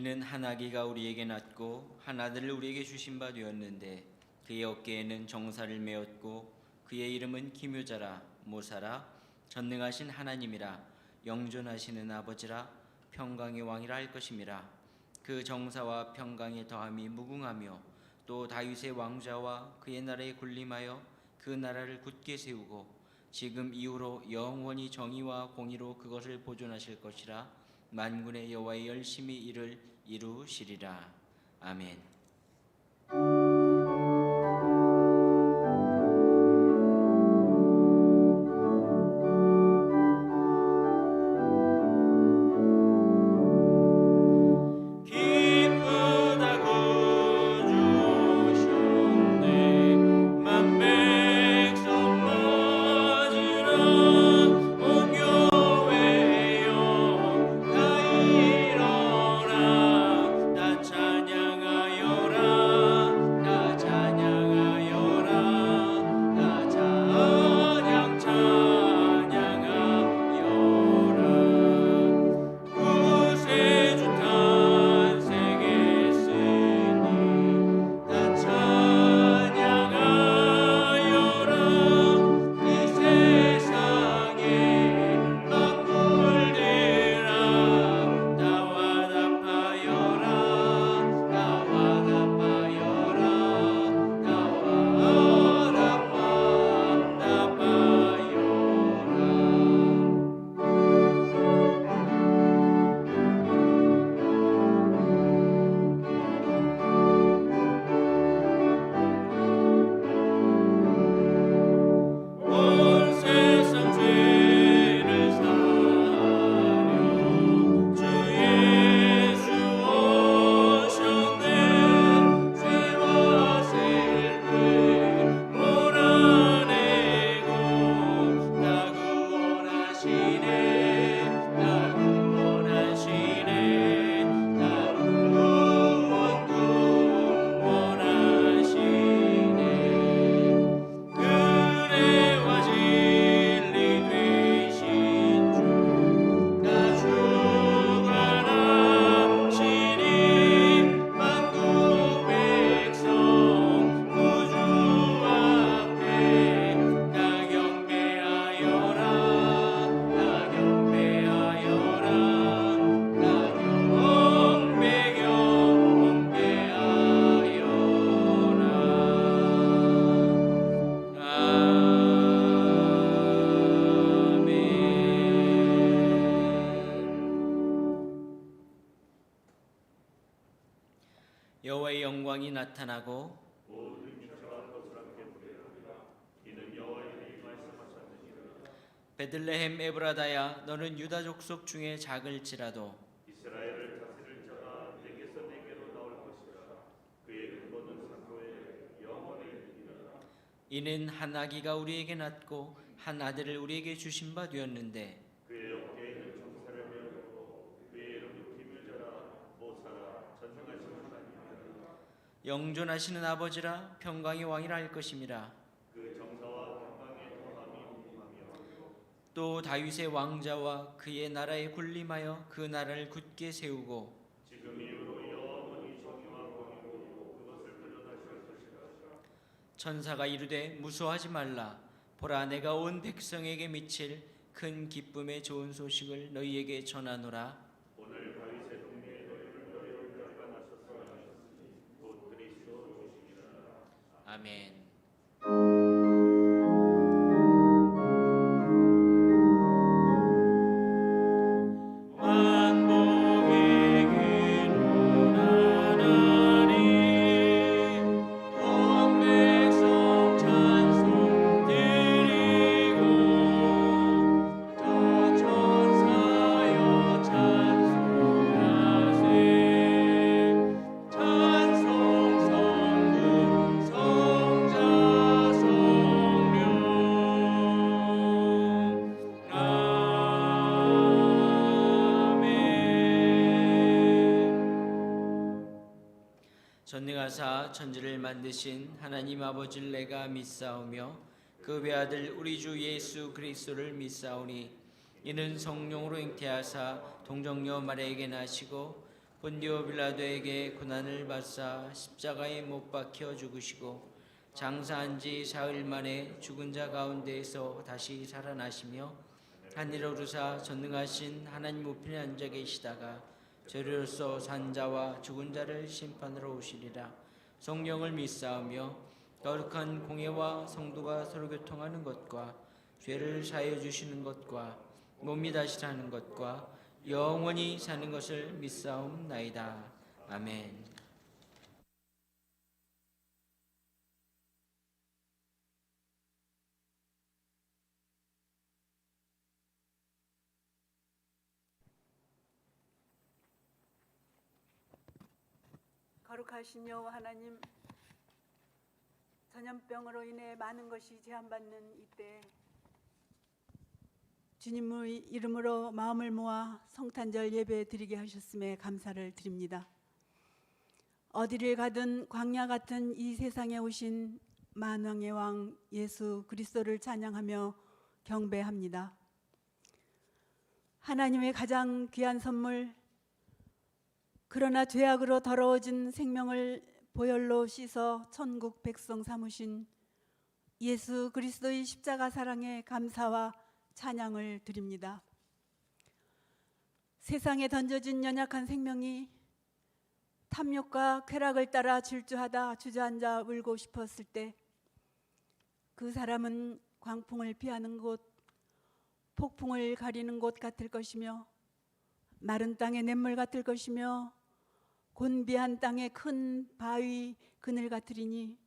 이는 한 아기가 우리에게 낳고 한 아들을 우리에게 주신 바 되었는데 그의 어깨에는 정사를 메었고 그의 이름은 기묘자라 모사라 전능하신 하나님이라 영존하시는 아버지라 평강의 왕이라 할 것임이라. 그 정사와 평강의 더함이 무궁하며 또 다윗의 왕자와 그의 나라에 군림하여 그 나라를 굳게 세우고 지금 이후로 영원히 정의와 공의로 그것을 보존하실 것이라. 만군의 여호와의 열심히 이를 이루시리라. 아멘. 여호와의 영광이 나타나고 베들레헴 에브라다야 너는 유다 족속 중에 작을지라도 이스라엘을 다스릴 자가 내게서 내게로 나올 것이라. 그의 근본은 상고에 영원히 있으리라. 이는 한 아기가 우리에게 낳고 한 아들을 우리에게 주신 바 되었는데 그의 어깨에 있는 정사를 메었고 그의 이름은 기묘자라 모사라 전능하신 하나님이라. 영존하시는 아버지라 평강의 왕이라 할 것임이라. 그 정사와 평강의 더함이 무궁하며 또 다윗의 왕자와 그의 나라에 군림하여 그 나라를 굳게 세우고 지금 이후로 영원히 정의와 공의로 그것을 보존하실 것이라. 천사가 이르되 무서워하지 말라. 보라 내가 온 백성에게 미칠 큰 기쁨의 좋은 소식을 너희에게 전하노라. 오늘 다윗의 동네에 너희를 위하여 자가 나셨으니 곧 그리스도 주시니라. 아멘. 전능하사 천지를 만드신 하나님 아버지를 내가 믿사오며 그 외아들 우리 주 예수 그리스도를 믿사오니 이는 성령으로 잉태하사 동정녀 마리아에게 나시고 본디오 빌라도에게 고난을 받사 십자가에 못 박혀 죽으시고 장사한 지 사흘 만에 죽은 자 가운데에서 다시 살아나시며 하늘에 오르사 전능하신 하나님 우편에 앉아 계시다가 죄로서 산 자와 죽은 자를 심판하러 오시리라. 성령을 믿사오며 거룩한 공예와 성도가 서로 교통하는 것과 죄를 사하여 주시는 것과 몸이 다시 사는 것과 영원히 사는 것을 믿사옵나이다. 아멘. 거룩하신 여호와 하나님, 전염병으로 인해 많은 것이 제한받는 이때 주님의 이름으로 마음을 모아 성탄절 예배 드리게 하셨음에 감사를 드립니다. 어디를 가든 광야 같은 이 세상에 오신 만왕의 왕 예수 그리스도를 찬양하며 경배합니다. 하나님의 가장 귀한 선물, 그러나 죄악으로 더러워진 생명을 보혈로 씻어 천국 백성 삼으신 예수 그리스도의 십자가 사랑에 감사와 찬양을 드립니다. 세상에 던져진 연약한 생명이 탐욕과 쾌락을 따라 질주하다 주저앉아 울고 싶었을 때 그 사람은 광풍을 피하는 곳, 폭풍을 가리는 곳 같을 것이며 마른 땅의 냇물 같을 것이며 곤비한 땅의 큰 바위 그늘 같으리니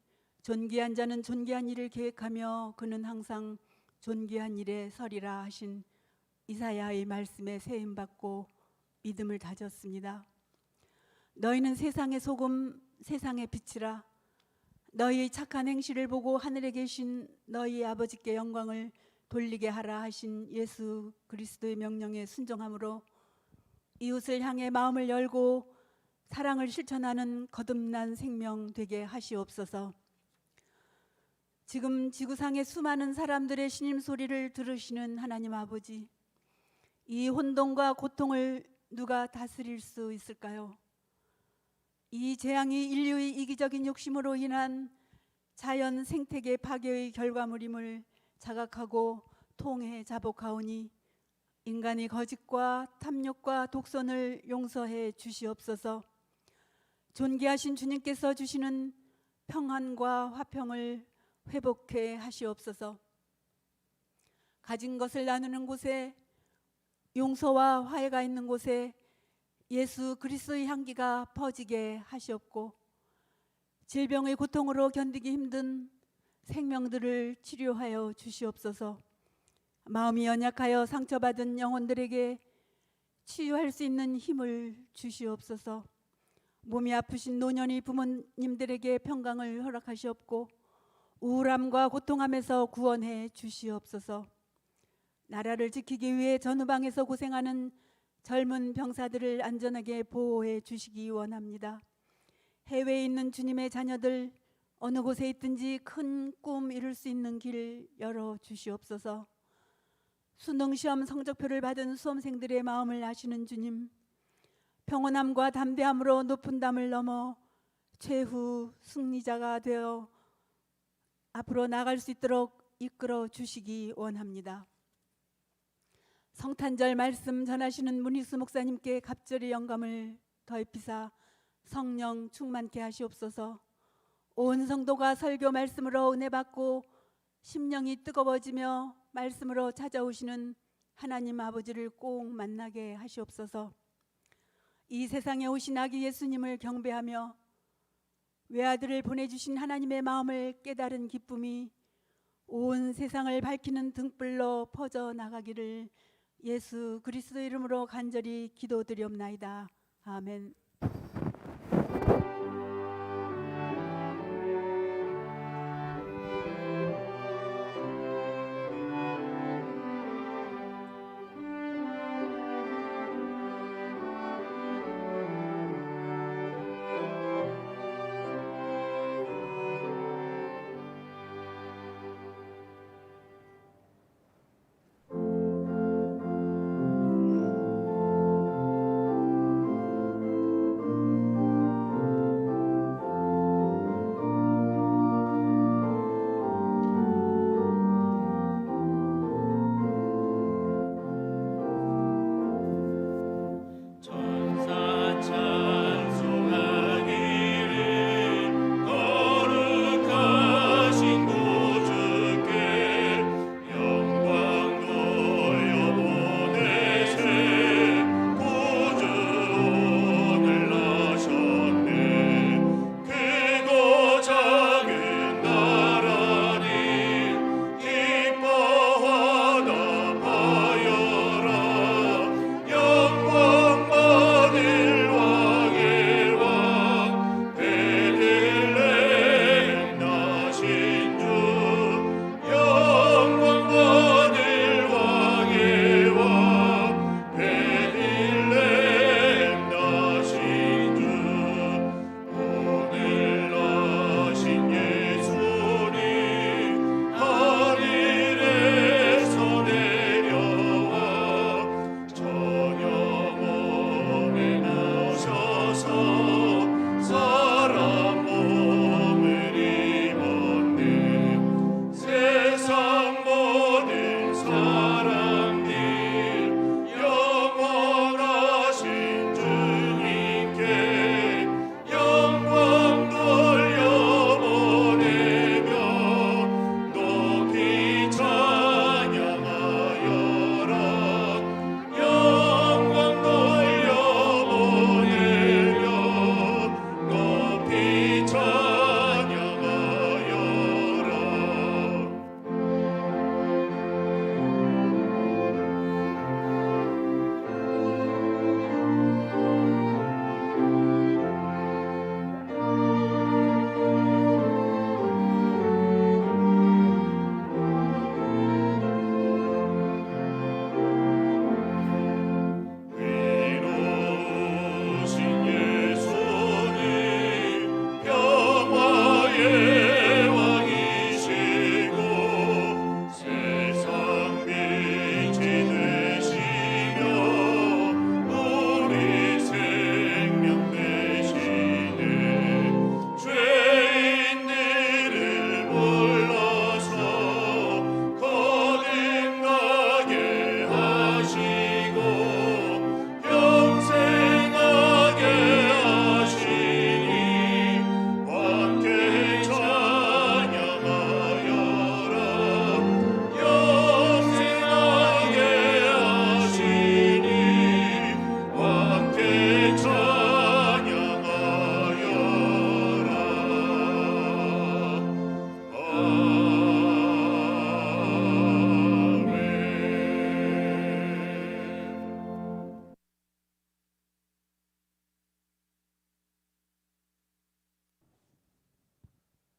존귀한 자는 존귀한 일을 계획하며 그는 항상 존귀한 일에 서리라 하신 이사야의 말씀에 세임받고 믿음을 다졌습니다. 너희는 세상의 소금, 세상의 빛이라. 너희의 착한 행실을 보고 하늘에 계신 너희 아버지께 영광을 돌리게 하라 하신 예수 그리스도의 명령에 순종함으로 이웃을 향해 마음을 열고 사랑을 실천하는 거듭난 생명 되게 하시옵소서. 지금 지구상의 수많은 사람들의 신임 소리를 들으시는 하나님 아버지, 이 혼돈과 고통을 누가 다스릴 수 있을까요? 이 재앙이 인류의 이기적인 욕심으로 인한 자연 생태계 파괴의 결과물임을 자각하고 통해 자복하오니 인간의 거짓과 탐욕과 독선을 용서해 주시옵소서. 존귀하신 주님께서 주시는 평안과 화평을 회복해 하시옵소서. 가진 것을 나누는 곳에, 용서와 화해가 있는 곳에 예수 그리스도의 향기가 퍼지게 하시옵고 질병의 고통으로 견디기 힘든 생명들을 치료하여 주시옵소서. 마음이 연약하여 상처받은 영혼들에게 치유할 수 있는 힘을 주시옵소서. 몸이 아프신 노년의 부모님들에게 평강을 허락하시옵고 우울함과 고통함에서 구원해 주시옵소서. 나라를 지키기 위해 전후방에서 고생하는 젊은 병사들을 안전하게 보호해 주시기 원합니다. 해외에 있는 주님의 자녀들 어느 곳에 있든지 큰 꿈 이룰 수 있는 길 열어 주시옵소서. 수능시험 성적표를 받은 수험생들의 마음을 아시는 주님, 평온함과 담대함으로 높은 담을 넘어 최후 승리자가 되어 앞으로 나갈 수 있도록 이끌어 주시기 원합니다. 성탄절 말씀 전하시는 문희수 목사님께 갑절의 영감을 더입히사 성령 충만케 하시옵소서. 온 성도가 설교 말씀으로 은혜 받고 심령이 뜨거워지며 말씀으로 찾아오시는 하나님 아버지를 꼭 만나게 하시옵소서. 이 세상에 오신 아기 예수님을 경배하며 외아들을 보내주신 하나님의 마음을 깨달은 기쁨이 온 세상을 밝히는 등불로 퍼져나가기를 예수 그리스도 이름으로 간절히 기도드리옵나이다. 아멘.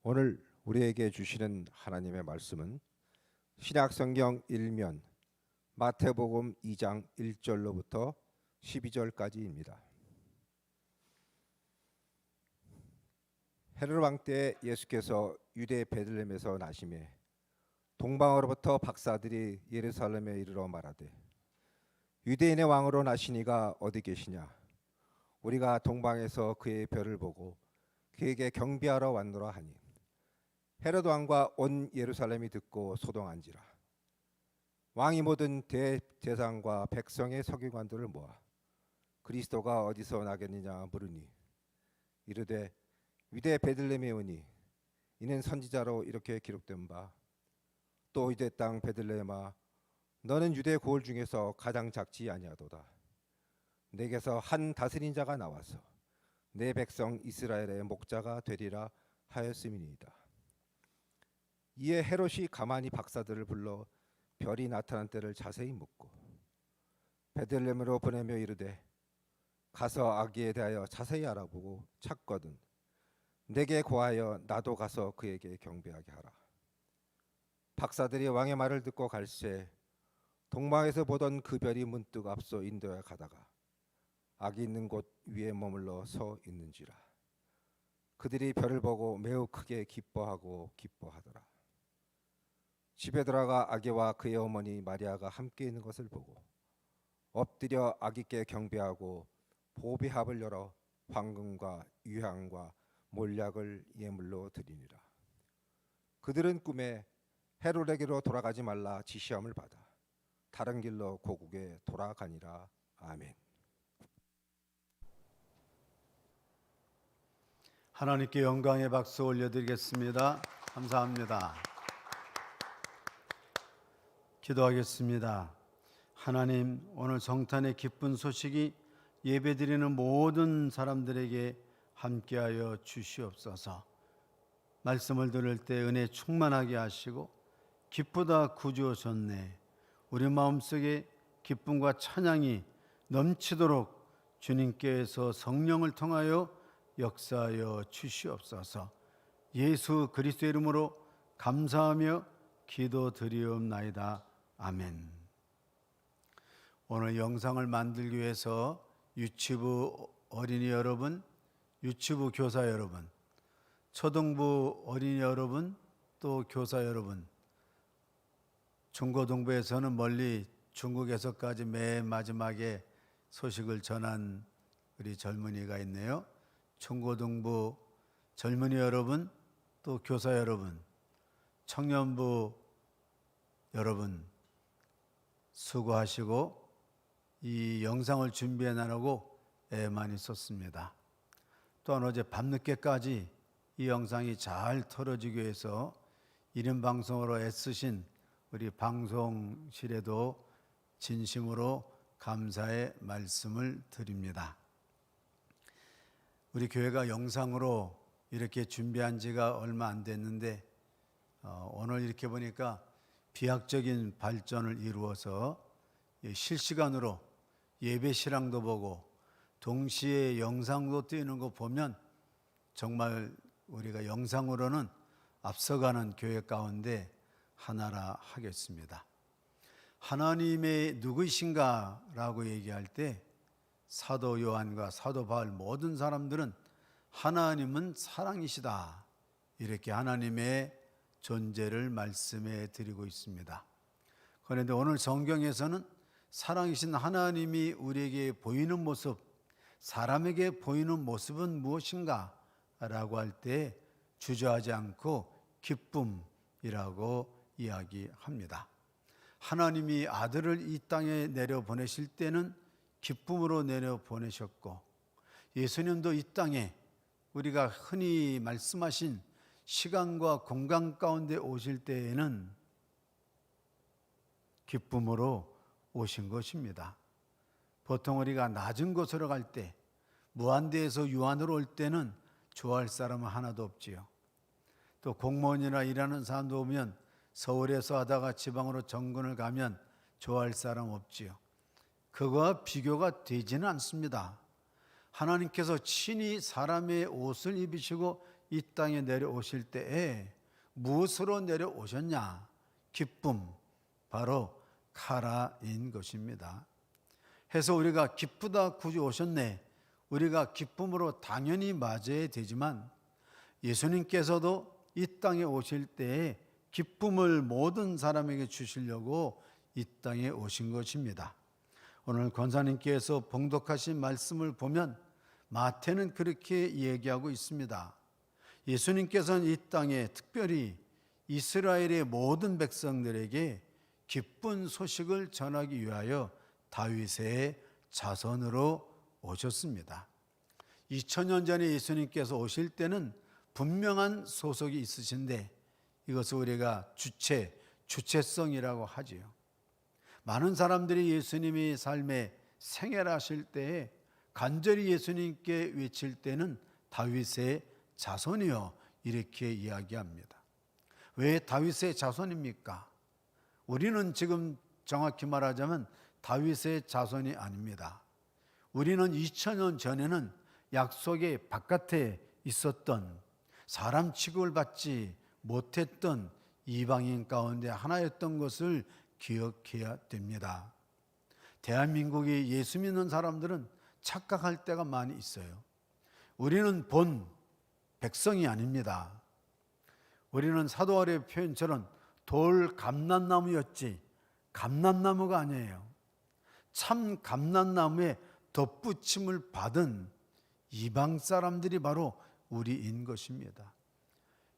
오늘 우리에게 주시는 하나님의 말씀은 신약성경 1면 마태복음 2장 1절로부터 12절까지입니다. 헤롯 왕 때 예수께서 유대 베들레헴에서 나시매 동방으로부터 박사들이 예루살렘에 이르러 말하되 유대인의 왕으로 나시니가 어디 계시냐? 우리가 동방에서 그의 별을 보고 그에게 경배하러 왔노라 하니 헤롯 왕과 온 예루살렘이 듣고 소동한지라. 왕이 모든 대제사장과 백성의 서기관들을 모아 그리스도가 어디서 나겠느냐 물으니 이르되 유대 베들레헴에 오니 이는 선지자로 이렇게 기록된 바 또 유대 땅 베들레헴아 너는 유대 고을 중에서 가장 작지 아니하도다. 내게서 한 다스린 자가 나와서 내 백성 이스라엘의 목자가 되리라 하였음이니이다. 이에 헤롯이 가만히 박사들을 불러 별이 나타난 때를 자세히 묻고 베들레헴으로 보내며 이르되 가서 아기에 대하여 자세히 알아보고 찾거든 내게 고하여 나도 가서 그에게 경배하게 하라. 박사들이 왕의 말을 듣고 갈새 동방에서 보던 그 별이 문득 앞서 인도에 가다가 아기 있는 곳 위에 머물러 서 있는지라. 그들이 별을 보고 매우 크게 기뻐하고 기뻐하더라. 집에 들어가 아기와 그의 어머니 마리아가 함께 있는 것을 보고 엎드려 아기께 경배하고 보비합을 열어 황금과 유향과 몰약을 예물로 드리니라. 그들은 꿈에 헤롯에게로 돌아가지 말라 지시함을 받아 다른 길로 고국에 돌아가니라. 아멘. 하나님께 영광의 박수 올려드리겠습니다. 감사합니다. 기도하겠습니다. 하나님, 오늘 성탄의 기쁜 소식이 예배드리는 모든 사람들에게 함께하여 주시옵소서. 말씀을 들을 때 은혜 충만하게 하시고 기쁘다 구주오셨네. 우리 마음속에 기쁨과 찬양이 넘치도록 주님께서 성령을 통하여 역사하여 주시옵소서. 예수 그리스도의 이름으로 감사하며 기도드리옵나이다. 아멘. 오늘 영상을 만들기 위해서 유치부 어린이 여러분, 유치부 교사 여러분, 초등부 어린이 여러분, 또 교사 여러분, 중고등부에서는 멀리 중국에서까지 맨 마지막에 소식을 전한 우리 젊은이가 있네요. 중고등부 젊은이 여러분, 또 교사 여러분, 청년부 여러분 수고하시고 이 영상을 준비해 나가고 애 많이 썼습니다. 또한 어제 밤늦게까지 이 영상이 잘 틀어지기 위해서 1인 방송으로 애쓰신 우리 방송실에도 진심으로 감사의 말씀을 드립니다. 우리 교회가 영상으로 이렇게 준비한 지가 얼마 안 됐는데 오늘 이렇게 보니까 비약적인 발전을 이루어서 실시간으로 예배 실황도 보고 동시에 영상도 띄우는 거 보면 정말 우리가 영상으로는 앞서가는 교회 가운데 하나라 하겠습니다. 하나님의 누구이신가 라고 얘기할 때 사도 요한과 사도 바울 모든 사람들은 하나님은 사랑이시다 이렇게 하나님의 존재를 말씀해 드리고 있습니다. 그런데 오늘 성경에서는 사랑이신 하나님이 우리에게 보이는 모습, 사람에게 보이는 모습은 무엇인가 라고 할 때 주저하지 않고 기쁨이라고 이야기합니다. 하나님이 아들을 이 땅에 내려보내실 때는 기쁨으로 내려보내셨고 예수님도 이 땅에 우리가 흔히 말씀하신 시간과 공간 가운데 오실 때에는 기쁨으로 오신 것입니다. 보통 우리가 낮은 곳으로 갈 때, 무한대에서 유한으로 올 때는 좋아할 사람은 하나도 없지요. 또 공무원이나 일하는 사람도 오면 서울에서 하다가 지방으로 정근을 가면 좋아할 사람 없지요. 그거와 비교가 되지는 않습니다. 하나님께서 친히 사람의 옷을 입으시고 이 땅에 내려오실 때에 무엇으로 내려오셨냐? 기쁨, 바로 카라인 것입니다. 해서 우리가 기쁘다 구주 오셨네, 우리가 기쁨으로 당연히 맞아야 되지만 예수님께서도 이 땅에 오실 때에 기쁨을 모든 사람에게 주시려고 이 땅에 오신 것입니다. 오늘 권사님께서 봉독하신 말씀을 보면 마태는 그렇게 얘기하고 있습니다. 예수님께서는 이 땅에 특별히 이스라엘의 모든 백성들에게 기쁜 소식을 전하기 위하여 다윗의 자손으로 오셨습니다. 2000년 전에 예수님께서 오실 때는 분명한 소속이 있으신데 이것을 우리가 주체성이라고 하지요. 많은 사람들이 예수님이 삶에 생애하실 때에 간절히 예수님께 외칠 때는 다윗의 자손이요 이렇게 이야기합니다. 왜 다윗의 자손입니까? 우리는 지금 정확히 말하자면 다윗의 자손이 아닙니다. 우리는 2000년 전에는 약속의 바깥에 있었던 사람 취급을 받지 못했던 이방인 가운데 하나였던 것을 기억해야 됩니다. 대한민국이 예수 믿는 사람들은 착각할 때가 많이 있어요. 우리는 본 백성이 아닙니다. 우리는 사도아의 표현처럼 돌 감람나무였지 감람나무가 아니에요. 참 감람나무에 덧붙임을 받은 이방 사람들이 바로 우리인 것입니다.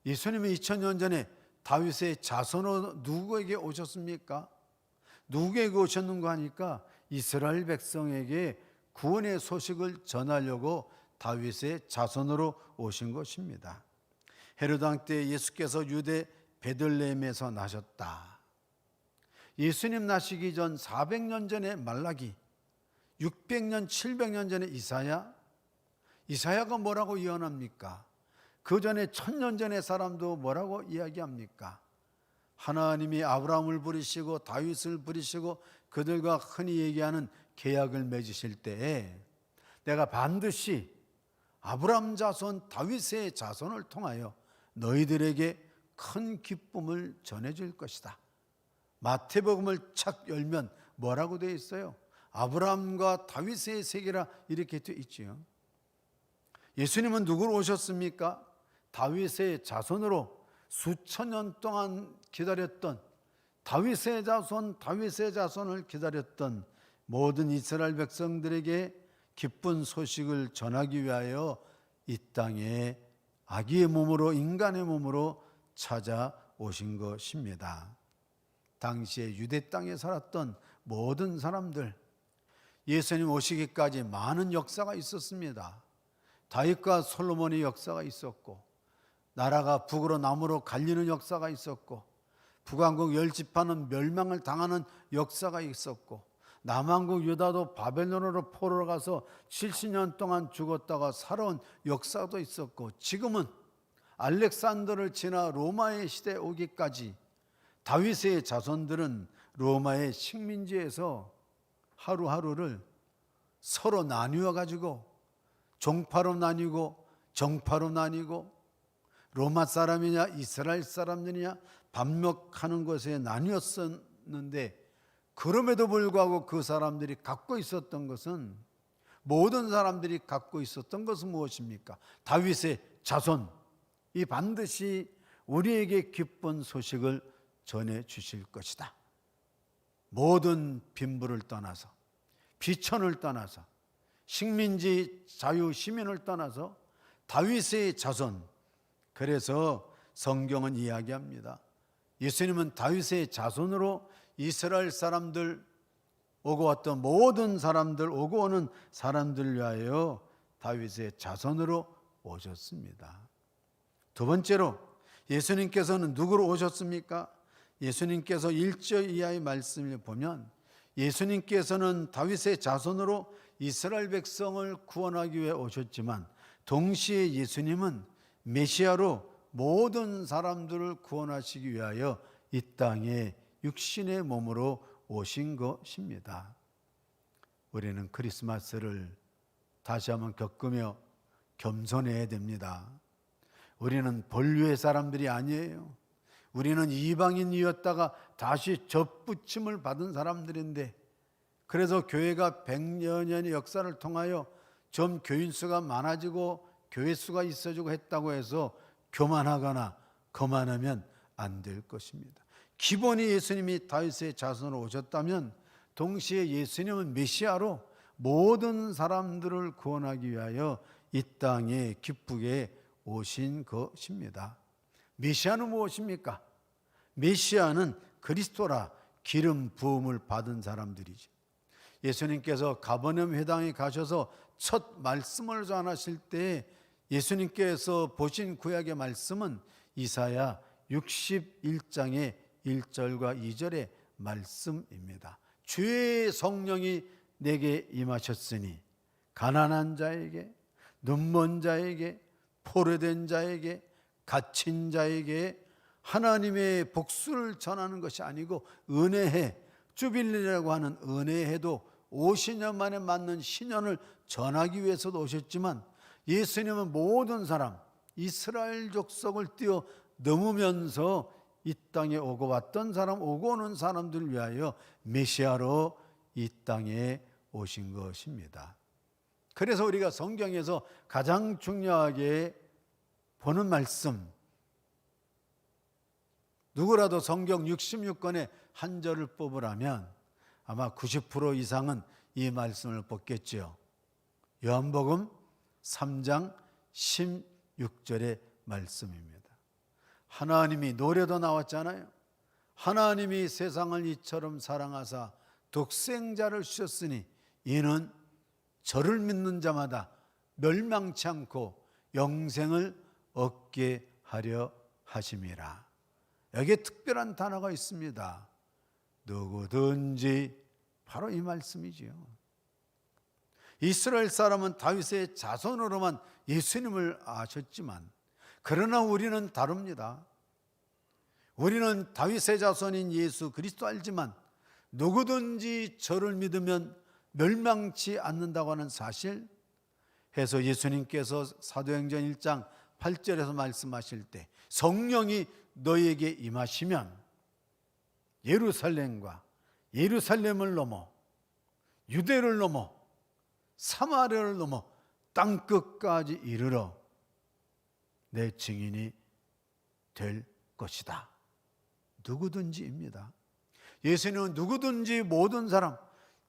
예수님이 2000년 전에 다윗의 자손으로 누구에게 오셨습니까? 누구에게 오셨는가 하니까 이스라엘 백성에게 구원의 소식을 전하려고 다윗의 자손으로 오신 것입니다. 헤로드 왕 때 예수께서 유대 베들레헴에서 나셨다. 예수님 나시기 전 400년 전에 말라기, 600년, 700년 전에 이사야가 뭐라고 예언합니까? 그 전에 1000년 전의 사람도 뭐라고 이야기합니까? 하나님이 아브라함을 부르시고 다윗을 부르시고 그들과 흔히 얘기하는 계약을 맺으실 때에 내가 반드시 아브라함 자손 다윗의 자손을 통하여 너희들에게 큰 기쁨을 전해줄 것이다. 마태복음을 착 열면 뭐라고 되어 있어요? 아브라함과 다윗의 세계라 이렇게 되어 있지요. 예수님은 누구로 오셨습니까? 다윗의 자손으로 수천 년 동안 기다렸던 다윗의 자손을 기다렸던 모든 이스라엘 백성들에게 기쁜 소식을 전하기 위하여 이 땅에 아기의 몸으로 인간의 몸으로 찾아오신 것입니다. 당시에 유대 땅에 살았던 모든 사람들, 예수님 오시기까지 많은 역사가 있었습니다. 다윗과 솔로몬의 역사가 있었고, 나라가 북으로 남으로 갈리는 역사가 있었고, 북왕국 10지파는 멸망을 당하는 역사가 있었고, 남왕국 유다도 바벨론으로 포로로 가서 70년 동안 죽었다가 살아온 역사도 있었고, 지금은 알렉산더를 지나 로마의 시대에 오기까지 다윗의 자손들은 로마의 식민지에서 하루하루를 서로 나뉘어 가지고 종파로 나뉘고 정파로 나뉘고 로마 사람이냐 이스라엘 사람들이냐 반목하는 것에 나뉘었었는데, 그럼에도 불구하고 그 사람들이 갖고 있었던 것은, 모든 사람들이 갖고 있었던 것은 무엇입니까? 다윗의 자손, 이 반드시 우리에게 기쁜 소식을 전해 주실 것이다. 모든 빈부를 떠나서, 비천을 떠나서, 식민지 자유 시민을 떠나서 다윗의 자손. 그래서 성경은 이야기합니다. 예수님은 다윗의 자손으로 이스라엘 사람들, 오고 왔던 모든 사람들, 오고 오는 사람들 위하여 다윗의 자손으로 오셨습니다. 두 번째로 예수님께서는 누구로 오셨습니까? 예수님께서 1절 이하의 말씀을 보면 예수님께서는 다윗의 자손으로 이스라엘 백성을 구원하기 위해 오셨지만, 동시에 예수님은 메시아로 모든 사람들을 구원하시기 위하여 이 땅에 육신의 몸으로 오신 것입니다. 우리는 크리스마스를 다시 한번 겪으며 겸손해야 됩니다. 우리는 본류의 사람들이 아니에요. 우리는 이방인이었다가 다시 접붙임을 받은 사람들인데, 그래서 교회가 100여 년의 역사를 통하여 점 교인 수가 많아지고 교회 수가 있어지고 했다고 해서 교만하거나 거만하면 안 될 것입니다. 기본이 예수님이 다윗의 자손으로 오셨다면 동시에 예수님은 메시아로 모든 사람들을 구원하기 위하여 이 땅에 기쁘게 오신 것입니다. 메시아는 무엇입니까? 메시아는 그리스도라 기름 부음을 받은 사람들이죠. 예수님께서 가버나움 회당에 가셔서 첫 말씀을 전하실 때 예수님께서 보신 구약의 말씀은 이사야 61장의 1절과 2절의 말씀입니다. 주의 성령이 내게 임하셨으니 가난한 자에게, 눈먼 자에게, 포로된 자에게, 갇힌 자에게 하나님의 복수를 전하는 것이 아니고 은혜해, 주빌리라고 하는 은혜해도 50년 만에 맞는 신년을 전하기 위해서도 오셨지만, 예수님은 모든 사람, 이스라엘 족속을 뛰어 넘으면서 이 땅에 오고 왔던 사람, 오고 오는 사람들을 위하여 메시아로 이 땅에 오신 것입니다. 그래서 우리가 성경에서 가장 중요하게 보는 말씀, 누구라도 성경 66권의 한 절을 뽑으라면 아마 90% 이상은 이 말씀을 뽑겠죠. 요한복음 3장 16절의 말씀입니다. 하나님이, 노래도 나왔잖아요. 하나님이 세상을 이처럼 사랑하사 독생자를 주셨으니 이는 저를 믿는 자마다 멸망치 않고 영생을 얻게 하려 하심이라. 여기에 특별한 단어가 있습니다. 누구든지, 바로 이 말씀이지요. 이스라엘 사람은 다윗의 자손으로만 예수님을 아셨지만, 그러나 우리는 다릅니다. 우리는 다윗의 자손인 예수 그리스도 알지만 누구든지 저를 믿으면 멸망치 않는다고 하는 사실, 해서 예수님께서 사도행전 1장 8절에서 말씀하실 때 성령이 너희에게 임하시면 예루살렘과 예루살렘을 넘어 유대를 넘어 사마리아를 넘어 땅끝까지 이르러 내 증인이 될 것이다. 누구든지입니다. 예수님은 누구든지, 모든 사람,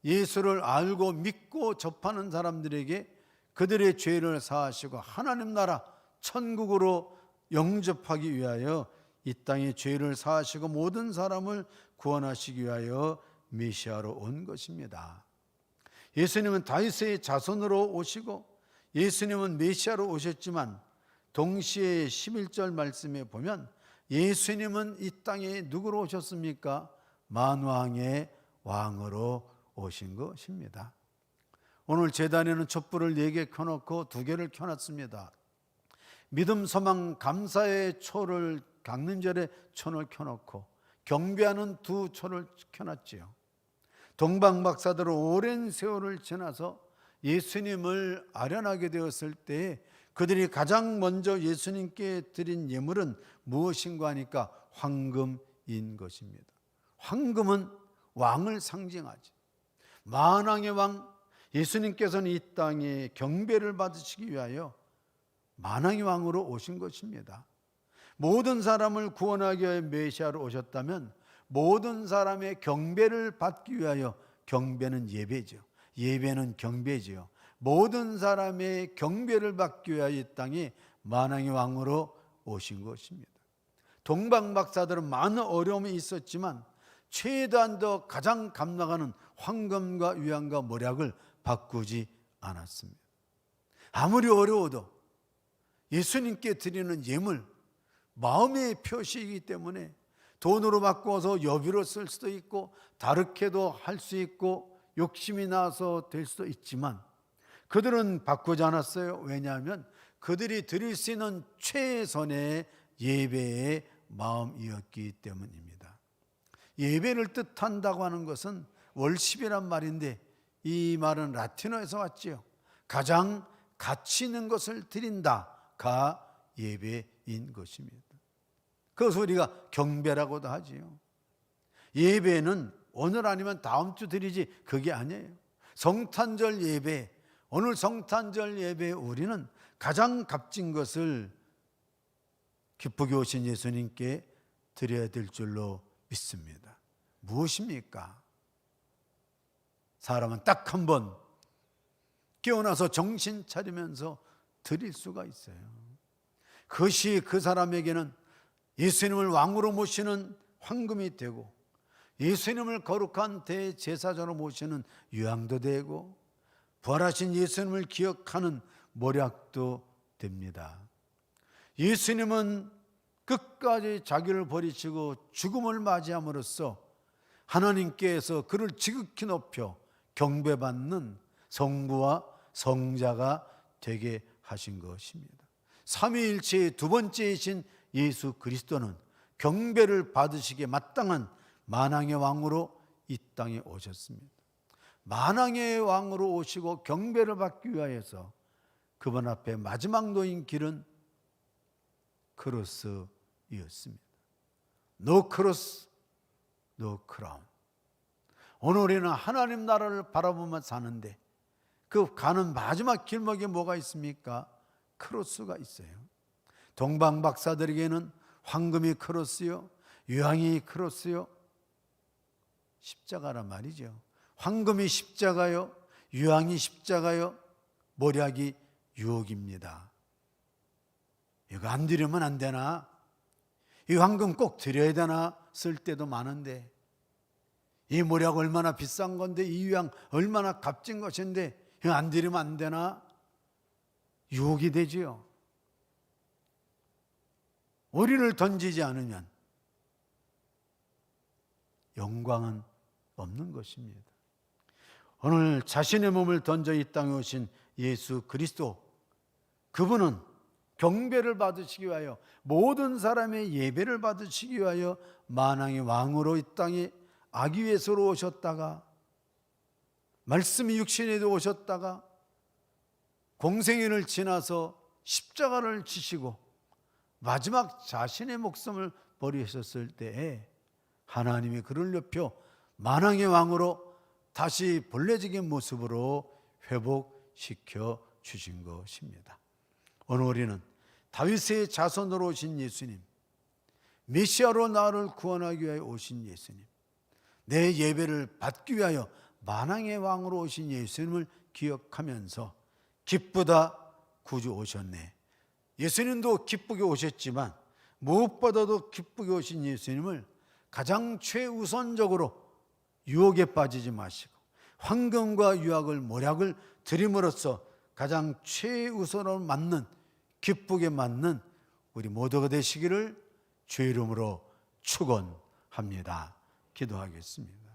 예수를 알고 믿고 접하는 사람들에게 그들의 죄를 사하시고 하나님 나라 천국으로 영접하기 위하여 이 땅에 죄를 사하시고 모든 사람을 구원하시기 위하여 메시아로 온 것입니다. 예수님은 다윗의 자손으로 오시고 예수님은 메시아로 오셨지만, 동시에 11절 말씀에 보면 예수님은 이 땅에 누구로 오셨습니까? 만왕의 왕으로 오신 것입니다. 오늘 제단에는 촛불을 4개 켜놓고 2개를 켜놨습니다. 믿음, 소망, 감사의 초를, 강림절의 초를 켜놓고 경배하는 2초를 켜놨지요. 동방박사들은 오랜 세월을 지나서 예수님을 아련하게 되었을 때 그들이 가장 먼저 예수님께 드린 예물은 무엇인가 하니까 황금인 것입니다. 황금은 왕을 상징하지. 만왕의 왕 예수님께서는 이 땅에 경배를 받으시기 위하여 만왕의 왕으로 오신 것입니다. 모든 사람을 구원하기 위하여 메시아로 오셨다면 모든 사람의 경배를 받기 위하여, 경배는 예배죠. 예배는 경배지요. 모든 사람의 경배를 받기 위하여 이 땅에 만왕의 왕으로 오신 것입니다. 동방박사들은 많은 어려움이 있었지만 최대한 더 가장 감나가는 황금과 유향과 모략을 바꾸지 않았습니다. 아무리 어려워도 예수님께 드리는 예물, 마음의 표시이기 때문에 돈으로 바꿔서 여비로 쓸 수도 있고 다르게도 할 수 있고 욕심이 나서 될 수도 있지만 그들은 바꾸지 않았어요. 왜냐하면 그들이 드릴 수 있는 최선의 예배의 마음이었기 때문입니다. 예배를 뜻한다고 하는 것은 월십이란 말인데 이 말은 라틴어에서 왔지요. 가장 가치 있는 것을 드린다가 예배인 것입니다. 그것을 우리가 경배라고도 하지요. 예배는 오늘 아니면 다음 주 드리지 그게 아니에요. 성탄절 예배, 오늘 성탄절 예배에 우리는 가장 값진 것을 기쁘게 오신 예수님께 드려야 될 줄로 믿습니다. 무엇입니까? 사람은 딱 한 번 깨어나서 정신 차리면서 드릴 수가 있어요. 그것이 그 사람에게는 예수님을 왕으로 모시는 황금이 되고, 예수님을 거룩한 대제사장으로 모시는 유향도 되고, 부활하신 예수님을 기억하는 모략도 됩니다. 예수님은 끝까지 자기를 버리시고 죽음을 맞이함으로써 하나님께서 그를 지극히 높여 경배받는 성부와 성자가 되게 하신 것입니다. 삼위일체의 두 번째이신 예수 그리스도는 경배를 받으시기에 마땅한 만왕의 왕으로 이 땅에 오셨습니다. 만왕의 왕으로 오시고 경배를 받기 위하여서 그분 앞에 마지막 놓인 길은 크로스이었습니다. No cross, no crown. 오늘 우리는 하나님 나라를 바라보며 사는데 그 가는 마지막 길목에 뭐가 있습니까? 크로스가 있어요. 동방 박사들에게는 황금이 크로스요, 유황이 크로스요, 십자가란 말이죠. 황금이 십자가요, 유황이 십자가요, 모략이 유혹입니다. 이거 안 드리면 안 되나? 이 황금 꼭 드려야 되나? 쓸 때도 많은데, 이 모략 얼마나 비싼 건데, 이 유황 얼마나 값진 것인데 이거 안 드리면 안 되나? 유혹이 되지요. 오리를 던지지 않으면 영광은 없는 것입니다. 오늘 자신의 몸을 던져 이 땅에 오신 예수 그리스도, 그분은 경배를 받으시기 위하여, 모든 사람의 예배를 받으시기 위하여 만왕의 왕으로 이 땅에 아기 예수로 오셨다가, 말씀이 육신에도 오셨다가, 공생애를 지나서 십자가를 지시고 마지막 자신의 목숨을 버리셨을 때에 하나님이 그를 높여 만왕의 왕으로 다시 본래적인 모습으로 회복시켜 주신 것입니다. 오늘 우리는 다윗의 자손으로 오신 예수님, 메시아로 나를 구원하기 위하여 오신 예수님, 내 예배를 받기 위하여 만왕의 왕으로 오신 예수님을 기억하면서 기쁘다 구주 오셨네. 예수님도 기쁘게 오셨지만 무엇보다도 기쁘게 오신 예수님을 가장 최우선적으로 유혹에 빠지지 마시고 황금과 유황을 모략을 드림으로써 가장 최우선으로 맞는, 기쁘게 맞는 우리 모두가 되시기를 주의 이름으로 축원합니다. 기도하겠습니다.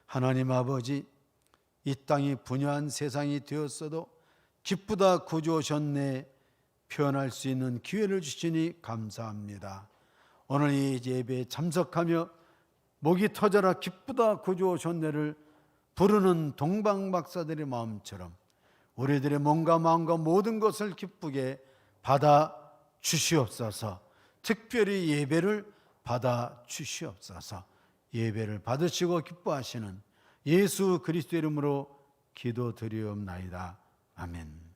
하나님 아버지, 이 땅이 분야한 세상이 되었어도 기쁘다 구주 오셨네 표현할 수 있는 기회를 주시니 감사합니다. 오늘 이 예배에 참석하며 목이 터져라 기쁘다 구주 오셨네를 부르는 동방박사들의 마음처럼 우리들의 몸과 마음과 모든 것을 기쁘게 받아 주시옵소서. 특별히 예배를 받아 주시옵소서. 예배를 받으시고 기뻐하시는 예수 그리스도 이름으로 기도드리옵나이다. 아멘.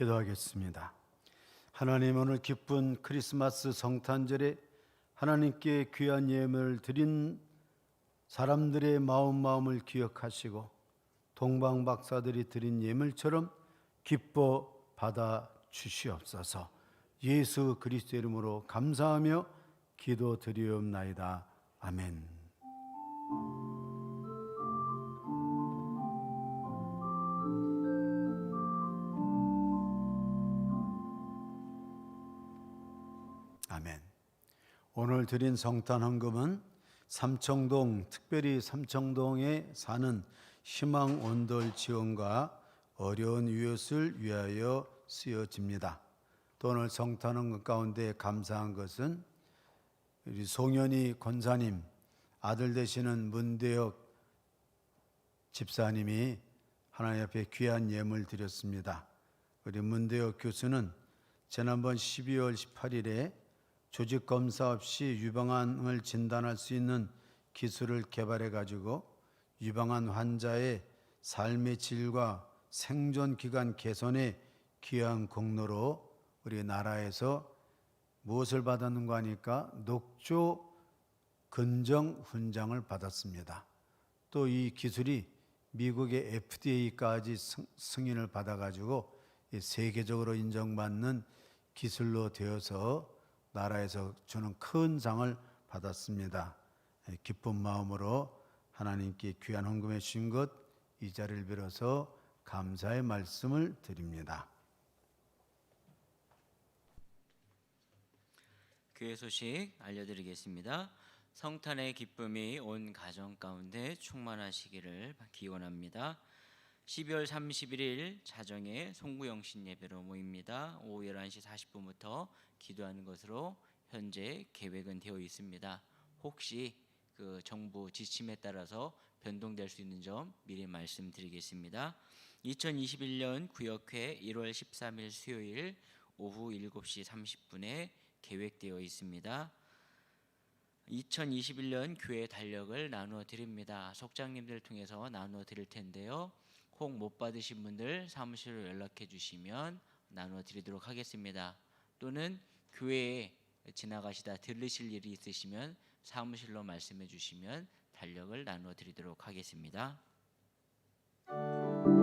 기도하겠습니다. 하나님, 오늘 기쁜 크리스마스 성탄절에 하나님께 귀한 예물을 드린 사람들의 마음을 기억하시고 동방 박사들이 드린 예물처럼 기뻐 받아 주시옵소서. 예수 그리스도의 이름으로 감사하며 기도드리옵나이다. 아멘. 아멘. 오늘 드린 성탄 헌금은 삼청동, 특별히 삼청동에 사는 희망 온돌 지원과 어려운 이웃을 위하여 쓰여집니다. 또 오늘 성탄 헌금 가운데 감사한 것은 우리 송현희 권사님, 아들 되시는 문대혁 집사님이 하나님 앞에 귀한 예물 드렸습니다. 우리 문대혁 교수는 지난번 12월 18일에 조직 검사 없이 유방암을 진단할 수 있는 기술을 개발해 가지고 유방암 환자의 삶의 질과 생존 기간 개선에 귀한 공로로 우리 나라에서 무엇을 받았는가 하니까 녹조 근정 훈장을 받았습니다. 또 이 기술이 미국의 FDA까지 승인을 받아 가지고 세계적으로 인정받는 기술로 되어서 나라에서 주는 큰 상을 받았습니다. 기쁜 마음으로 하나님께 귀한 헌금해 주신 것, 이 자리를 빌어서 감사의 말씀을 드립니다. 교회 소식 알려드리겠습니다. 성탄의 기쁨이 온 가정 가운데 충만하시기를 기원합니다. 12월 31일 자정에 송구영신 예배로 모입니다. 오후 11시 40분부터 기도하는 것으로 현재 계획은 되어 있습니다. 혹시 그 정부 지침에 따라서 변동될 수 있는 점 미리 말씀드리겠습니다. 2021년 구역회 1월 13일 수요일 오후 7시 30분에 계획되어 있습니다. 2021년 교회 달력을 나누어 드립니다. 속장님들 통해서 나누어 드릴 텐데요. 혹 못 받으신 분들 사무실로 연락해 주시면 나누어 드리도록 하겠습니다. 또는 교회에 지나가시다 들르실 일이 있으시면 사무실로 말씀해 주시면 달력을 나누어 드리도록 하겠습니다. 오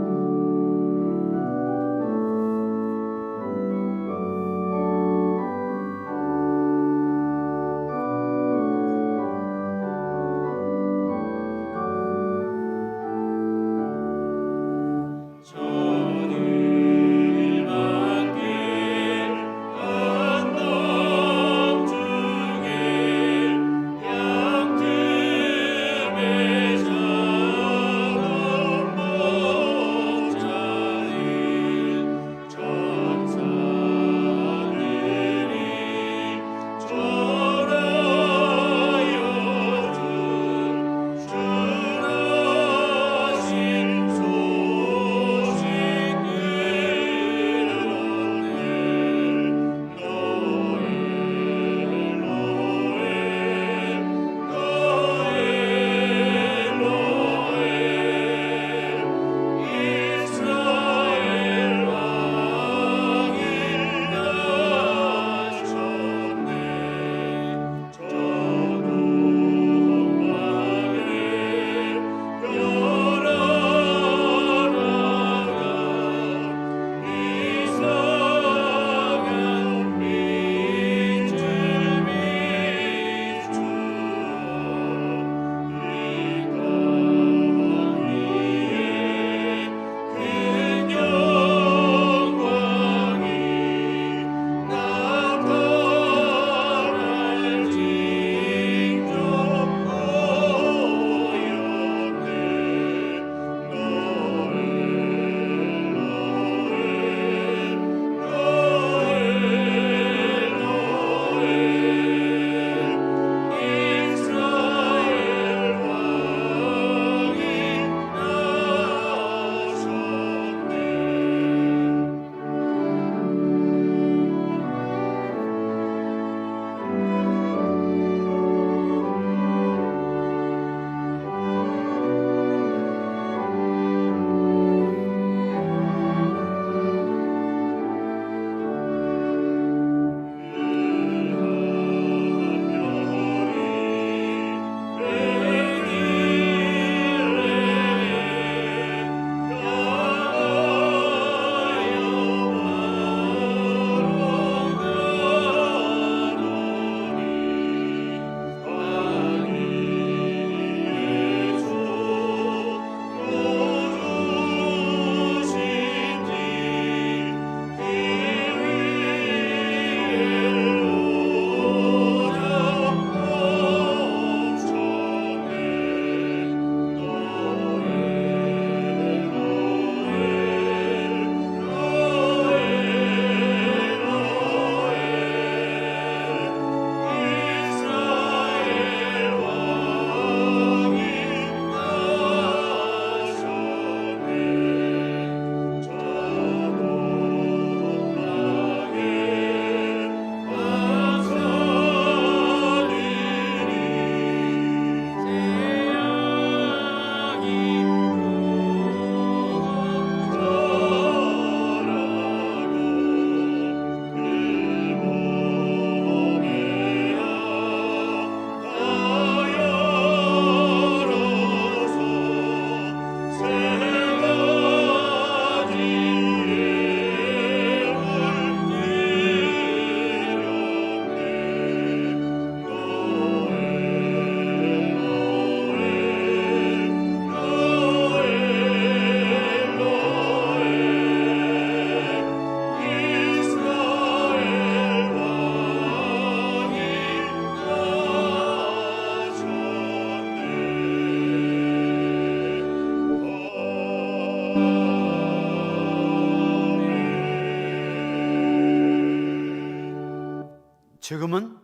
지금은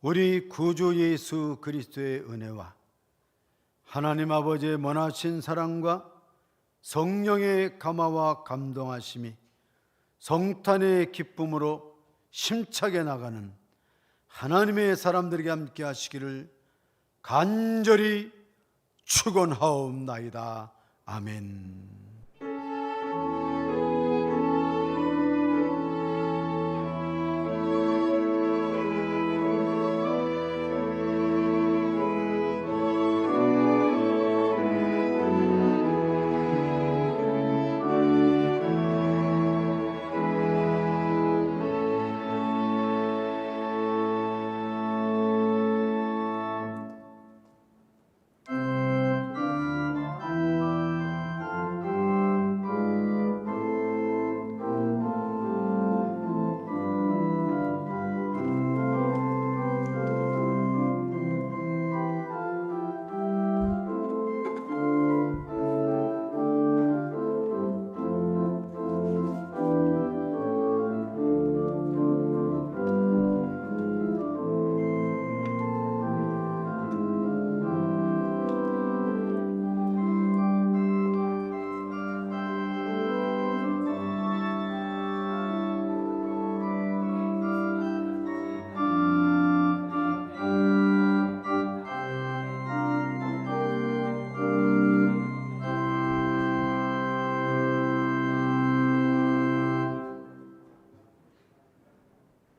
우리 구주 예수 그리스도의 은혜와 하나님 아버지의 머나신 사랑과 성령의 감화와 감동하심이 성탄의 기쁨으로 심차게 나가는 하나님의 사람들에게 함께 하시기를 간절히 축원하옵나이다. 아멘.